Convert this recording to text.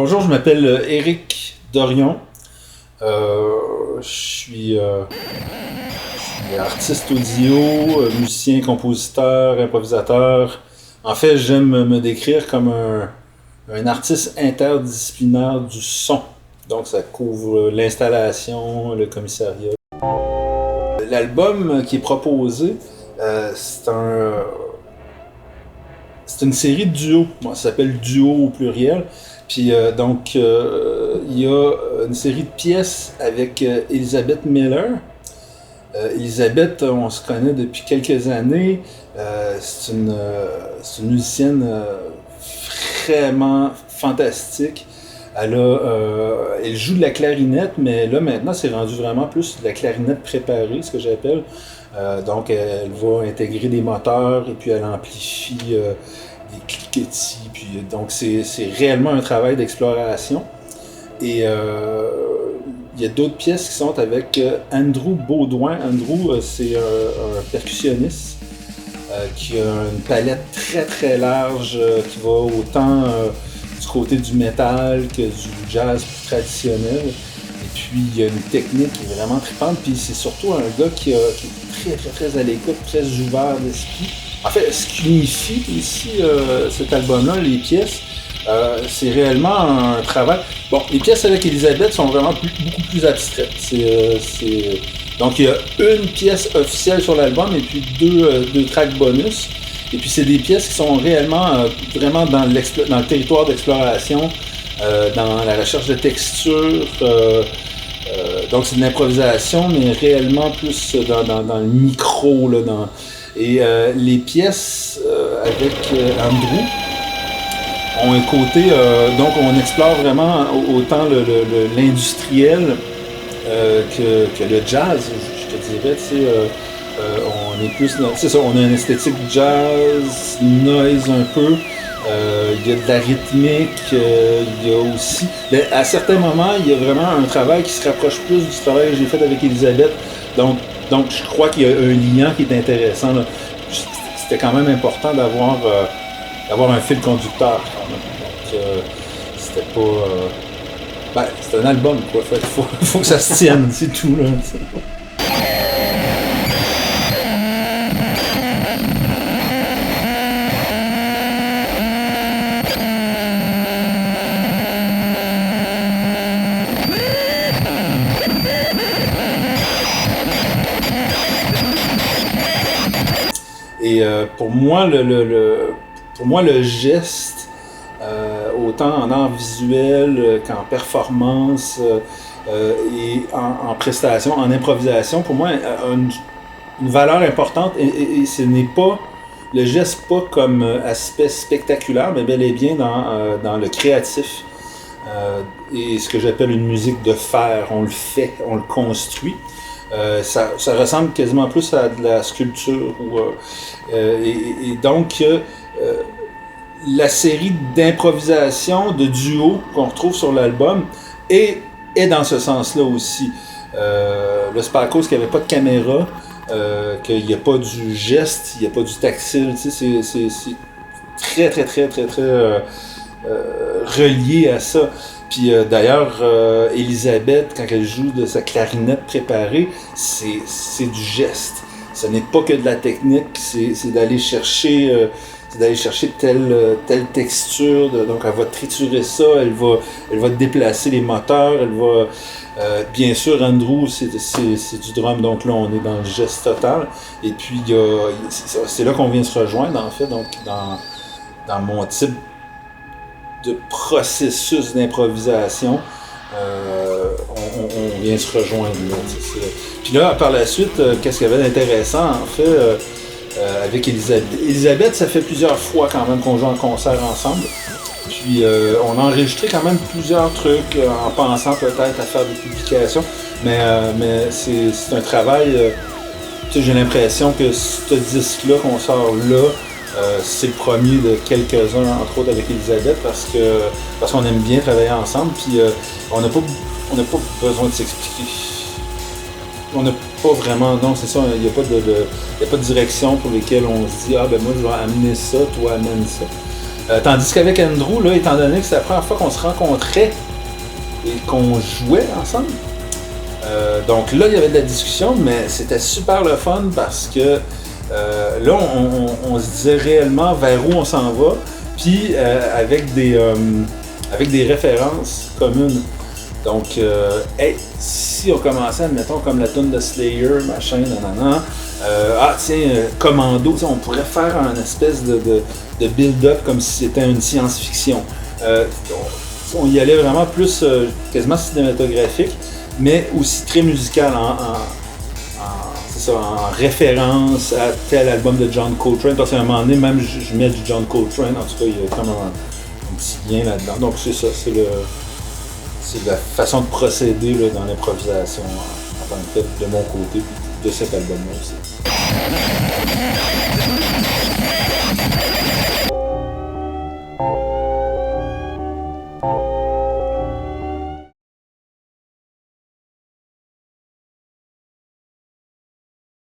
Bonjour, je m'appelle Éric Dorion. Je suis artiste audio, musicien, compositeur, improvisateur. En fait, j'aime me décrire comme un artiste interdisciplinaire du son. Donc, ça couvre l'installation, le commissariat. L'album qui est proposé, c'est une série de duos. Bon, ça s'appelle Duo au pluriel. Puis il y a une série de pièces avec Elizabeth Miller. Elizabeth, on se connaît depuis quelques années. C'est une musicienne vraiment fantastique. Elle joue de la clarinette, mais là maintenant c'est rendu vraiment plus de la clarinette préparée, ce que j'appelle. Donc elle va intégrer des moteurs et puis elle amplifie des cliquetis. Puis, donc c'est réellement un travail d'exploration. Et il y a d'autres pièces qui sont avec Andrew Baudouin. Andrew, c'est un percussionniste qui a une palette très très large qui va autant du côté du métal que du jazz plus traditionnel. Et puis il y a une technique qui est vraiment trippante. Puis c'est surtout un gars qui est très très très à l'écoute, très ouvert d'esprit. En fait, ce qui unifie ici cet album-là, les pièces, c'est réellement un travail. Bon, les pièces avec Elizabeth sont vraiment beaucoup plus abstraites. Donc il y a une pièce officielle sur l'album et puis deux tracks bonus. Et puis c'est des pièces qui sont réellement vraiment dans le territoire d'exploration, dans la recherche de textures. Donc c'est de l'improvisation, mais réellement plus dans le micro. Et les pièces avec Andrew ont un côté, donc on explore vraiment autant l'industriel que le jazz, je te dirais, tu sais, on est plus dans, c'est ça, on a une esthétique jazz, noise un peu, il y a de la rythmique, il y a aussi, mais à certains moments, il y a vraiment un travail qui se rapproche plus du travail que j'ai fait avec Elizabeth, donc je crois qu'il y a un lien qui est intéressant, là. C'était quand même important d'avoir un fil conducteur quand même. Donc c'était pas... c'est un album, quoi. Fait faut que ça se tienne, c'est tout, là. Et pour moi, le geste, autant en art visuel qu'en performance et en prestation, en improvisation, pour moi, a une valeur importante. Et ce n'est pas le geste pas comme aspect spectaculaire, mais bel et bien dans le créatif. Et ce que j'appelle une musique de fer, on le fait, on le construit. Ça ressemble quasiment plus à de la sculpture. Et donc, la série d'improvisation, de duos qu'on retrouve sur l'album est dans ce sens-là aussi. Le Sparkos, qu'il n'y avait pas de caméra, qu'il n'y a pas du geste, il n'y a pas du tactile, tu sais, c'est très, très, très, très, très relié à ça. Puis d'ailleurs, Elizabeth, quand elle joue de sa clarinette préparée, c'est du geste. Ce n'est pas que de la technique, c'est d'aller chercher telle texture. Donc elle va triturer ça, elle va déplacer les moteurs, elle va... bien sûr, Andrew, c'est du drum, donc là on est dans le geste total. Et puis c'est là qu'on vient se rejoindre en fait, donc dans mon type de processus d'improvisation, on vient se rejoindre là. Puis là, par la suite, qu'est-ce qu'il y avait d'intéressant en fait avec Elizabeth? Elizabeth, ça fait plusieurs fois quand même qu'on joue en concert ensemble. Puis on a enregistré quand même plusieurs trucs en pensant peut-être à faire des publications, mais c'est un travail. Tu sais, j'ai l'impression que ce disque-là qu'on sort là, c'est le premier de quelques-uns, entre autres avec Elizabeth, parce qu'on aime bien travailler ensemble, puis on n'a pas besoin de s'expliquer. On n'a pas vraiment, non, c'est ça, il n'y a pas de direction pour lesquelles on se dit, ah ben moi je vais amener ça, toi amène ça. Tandis qu'avec Andrew, là, étant donné que c'est la première fois qu'on se rencontrait et qu'on jouait ensemble, donc là, il y avait de la discussion, mais c'était super le fun parce que là, on se disait réellement vers où on s'en va, puis avec des références communes. Donc, hey, si on commençait, admettons, comme la tune de Slayer, machin, nanana, Commando, on pourrait faire un espèce de build-up comme si c'était une science-fiction. On y allait vraiment plus quasiment cinématographique, mais aussi très musical en référence à tel album de John Coltrane. Parce qu'à un moment donné, même je mets du John Coltrane, en tout cas, il y a comme un petit lien là-dedans. Donc c'est ça, c'est la façon de procéder là, dans l'improvisation en tant que tel, de mon côté, puis de cet album-là aussi.